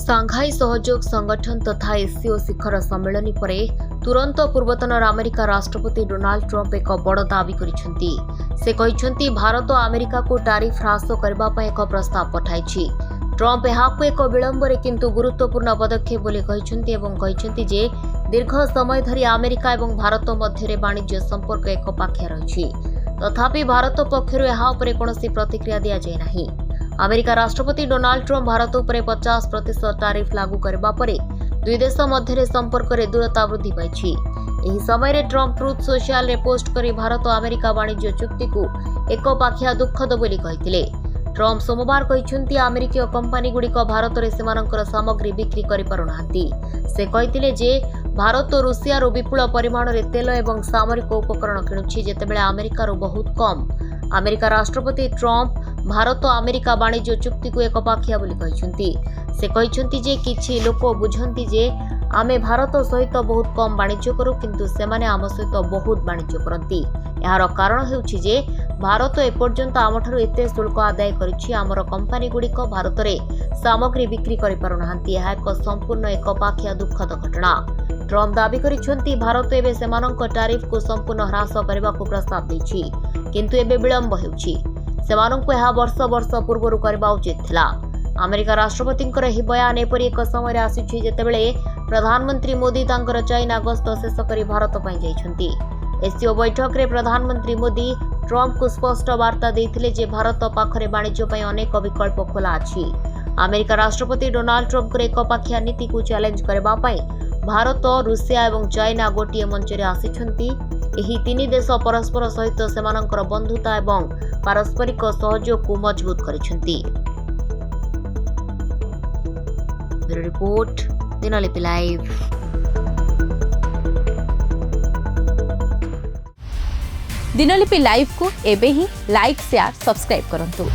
Shanghai सहयोग संगठन तथा एससीओ शिखर सम्मेलन पर तुरंत पूर्वतन अमेरिका राष्ट्रपति डोनाल्ड ट्रंप एक बड़ दावी करिसेंती। से कहिसेंती भारत अमेरिका को टैरिफ ह्रास करने एक प्रस्ताव पठाई। ट्रंप यहां एक विलंबर किंतु गुरुत्वपूर्ण पदक्षेप बोली कहिसेंती एवं कहिसेंती जे दीर्घ समय धरी अमेरिका और भारत मध्य वाणिज्य संपर्क एक पाखिया रही। तथापि भारत पक्षर यह कौन प्रतिक्रिया दि जाए नहीं। अमेरिका राष्ट्रपति डोनाल्ड ट्रंप भारत उपर 50% टैरिफ लागू करबा परे दुई देश मध्य संपर्क में दूरता वृद्धि पाई। एही समय ट्रंप ट्रुथ सोशल रे पोस्ट करी भारत अमेरिका वाणिज्य चुक्ति को एक पाखिया दुखद बोली कहिथिले। ट्रंप सोमवार कहिसेंती अमेरिकीय कंपनी गुड़िक भारत में सेमानंकर सामग्री बिक्री करि पारुनाहांती। से कहिथिले जे भारत रूसिया विपुल परिमाण में तेल एवं सामरिक उपकरण किणुछि जेतेबेले अमेरिका बहुत कम। अमेरिका राष्ट्रपति ट्रंप भारत अमेरिका वाणिज्य चुक्ति को एक पाखिया बोली कहिसेंती। से कहिसेंती जे किछि लोक बुझंती जे आमे भारत सहित बहुत कम वाणिज्य करू किंतु सेमाने आम सहित बहुत वाणिज्य करती। यार कारण हेउछि जे भारत एपर्यंत आमठारु एते शुल्क आदाय करिछि। आमर कंपनी गुड़िक भारत में सामग्री बिक्री करि पारुनाहांती। यह एक संपूर्ण एक पाखिया दुखद घटना। ट्रंप दाबी करिसेंती भारत एबे सेमानंक टैरिफ को संपूर्ण ह्रास करबा को प्रस्ताव दैछि किंतु एबे विलंब हेउछि। सेमानंकु यह वर्ष वर्ष पूर्व करबा उचित थिला। अमेरिका राष्ट्रपति बयान एपरी एक समय आसिछि जेतेबेले प्रधानमंत्री मोदी तांकर चाइना गस्त शेष करी भारत पई जाइछंती। एससीओ बैठक रे प्रधानमंत्री मोदी ट्रंप को स्पष्ट वार्ता देथिले जे भारत पाखरे वाणिज्य पई अनेक विकल्प खोला अछि। अमेरिका राष्ट्रपति डोनाल्ड ट्रंप एक पाखिया नीति को चैलेंज करबा पई भारत, रूसिया और चाइना गोटिए मंच रे आसिछंती। एही तीन देश परस्पर सहित सेमानंकर बंधुता एवं पारस्परिक सहयोग को मजबूत करिसेंती। Report Dinalipi live. Dinalipi live को एबे ही लाइक शेयर सब्सक्राइब करंतु।